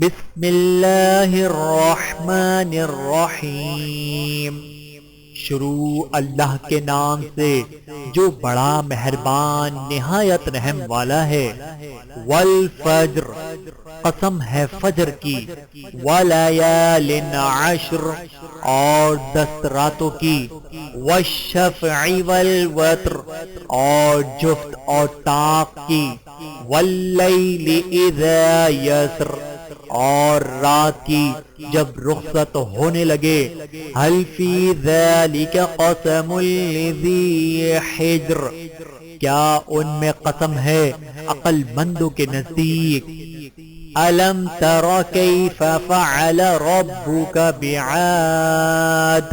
بسم اللہ الرحمن الرحیم۔ شروع اللہ کے نام سے جو بڑا مہربان نہایت رحم والا ہے۔ والفجر، قسم ہے فجر کی۔ ولیال عشر، اور 10 راتوں کی۔ والشفع والوتر، اور جفت اور طاق کی۔ واللیل اذا یسر، اور رات کی جب رخصت ہونے لگے۔ هل فی ذلک قسم لذی حجر، کیا ان میں قسم ہے عقل مندوں کے نزدیک۔ الم تر کیف فعل ربک بعاد،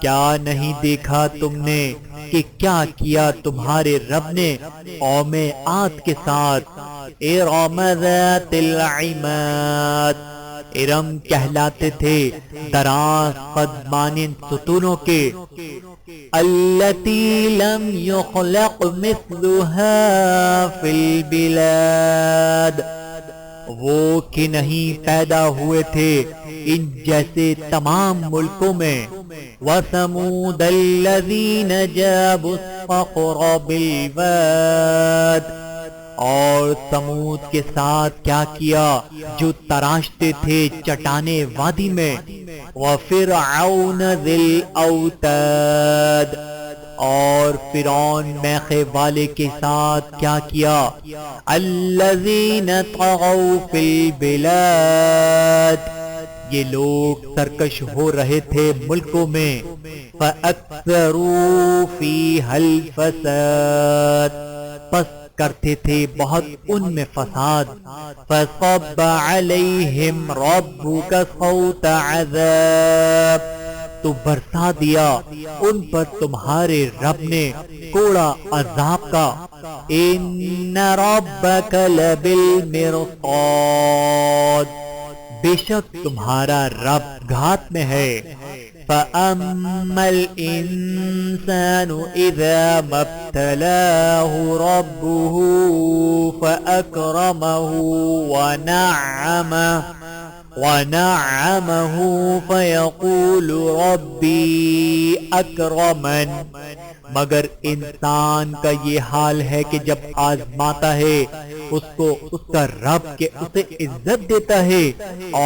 کیا نہیں دیکھا تم نے کہ کیا کیا تمہارے رب نے قوم عاد کے ساتھ۔ ارم ذات العماد، ارم کہلاتے تھے دراز قد مانند ستونوں کے۔ التی لم یخلق مثلها فی البلاد، وہ کہ نہیں پیدا ہوئے تھے ان جیسے تمام ملکوں میں۔ وثمود الذین جابوا الصخر بالواد، اور سمود کے ساتھ کیا کیا جو تراشتے تھے چٹانے وادی میں۔ وفرعون ذی الاوتاد، اور فرعون میخے والے کے ساتھ کیا کیا۔ الذین طغوا فی البلاد، یہ لوگ سرکش ہو رہے تھے ملکوں میں۔ فاکثروا فیہا الفساد، پس کرتے تھے بہت ان میں فساد۔ فصب علیہم ربک صوت عذاب، تو برسا دیا ان پر تمہارے رب نے کوڑا عذاب کا۔ ان ربک لبالمرصاد، بے شک تمہارا رب گھات میں ہے۔ فَأَمَّا الْإِنسَانُ إِذَا مَا ابْتَلَاهُ رَبُّهُ فَأَكْرَمَهُ وَنَعَّمَهُ فَيَقُولُ رَبِّي أَكْرَمَنِ، مگر انسان کا یہ حال ہے کہ جب آزماتا ہے اس کو اس کا رب کے اسے عزت دیتا ہے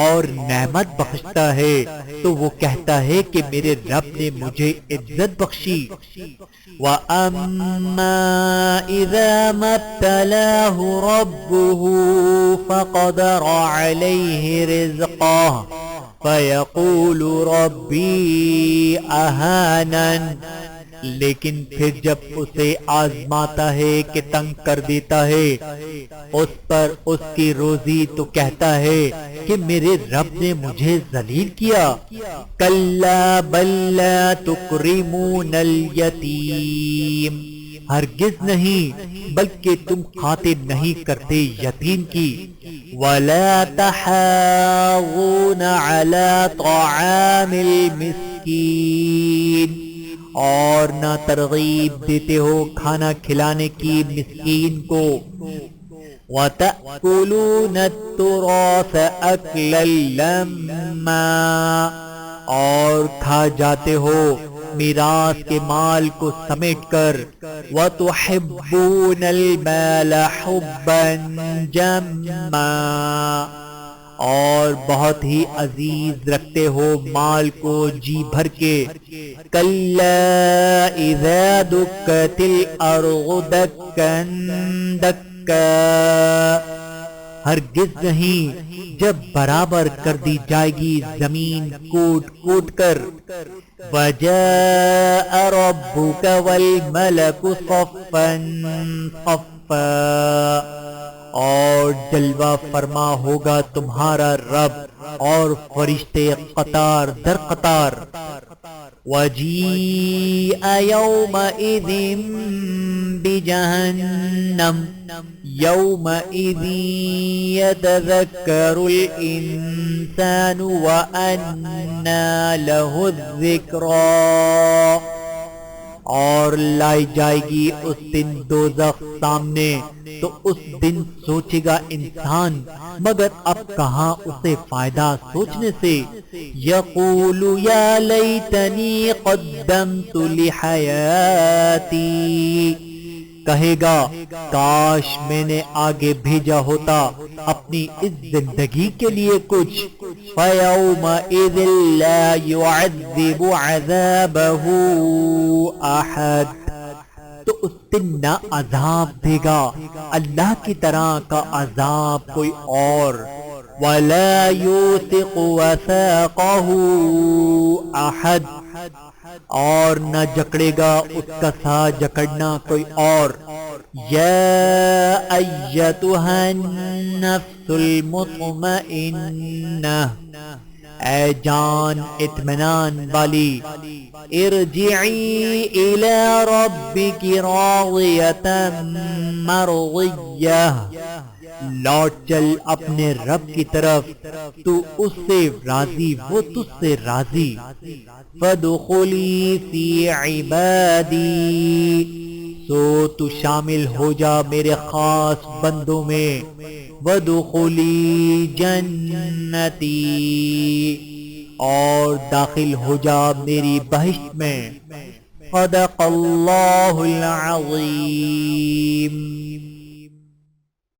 اور نعمت بخشتا ہے تو وہ کہتا ہے کہ میرے رب نے مجھے عزت بخشی۔ وَأَمَّا إِذَا مَا ابْتَلَاهُ رَبُّهُ فَقَدَرَ عَلَيْهِ رِزْقَهُ فَيَقُولُ رَبِّي أَهَانَنِ، لیکن پھر جب اسے آزماتا ہے کہ تنگ کر دیتا ہے اس پر اس کی روزی تو کہتا ہے کہ میرے رب نے مجھے ذلیل کیا۔ کلا بل لا تکرمون الیتیم، ہرگز نہیں بلکہ تم خاطر نہیں کرتے یتیم کی۔ ولا تحاضون علی طعام المسکین، اور نہ ترغیب دیتے ہو کھانا کھلانے کی مسکین کو۔ وَتَأْكُلُونَ التُّرَاثَ أَكْلًا لَمًّا، اور کھا جاتے ہو میراث کے مال کو سمیٹ کر۔ وَتُحِبُّونَ الْمَالَ حُبًّا جَمًّا، اور بہت ہی عزیز رکھتے ہو مال کو جی بھر کے۔ کلا اذا دکت الارض دکا دکا، ہرگز نہیں جب برابر کر دی جائے گی زمین کوٹ کوٹ کر۔ وجاء ربک والملک صفا صفا، اور جلوہ فرما ہوگا تمہارا رب اور فرشتے قطار در قطار۔ وَجِيءَ يَوْمَئِذٍ بِجَهَنَّمَ يَوْمَئِذٍ يَتَذَكَّرُ الْإِنسَانُ وَأَنَّى لَهُ الذِّكْرَى، اور لائی جائے گی اس دن دوزخ سامنے، تو اس دن سوچے گا انسان، مگر اب کہاں اسے فائدہ سوچنے سے۔ یقول یا لیتنی قدمت لحیاتی، کہے گا کاش میں نے آگے بھیجا ہوتا اپنی اس زندگی کے لیے کچھ۔ فَيَوْمَئِذٍ لَا يُعَذِّبُ عَذَابَهُ أَحَدٌ، تو اس دن نہ عذاب دے گا اللہ کی طرح کا عذاب کوئی اور، وَلَا يُوثِقُ وَثَاقَهُ أَحَدٌ، اور نہ جکڑے گا اس کا سا جکڑنا کوئی اور۔ یا ایتھا النفس المطمئنہ، اے جان اطمینان والی، ارجعی الی ربک راضیۃ مرضیہ، لوٹ چل اپنے رب کی طرف، تو اس سے راضی وہ تجھ سے راضی۔ فادخلی فی عبادی، سو تو شامل ہو جا میرے خاص بندوں میں۔ وادخلی جنتی، اور داخل ہو جا میری بہشت میں۔ صدق اللہ العظیم۔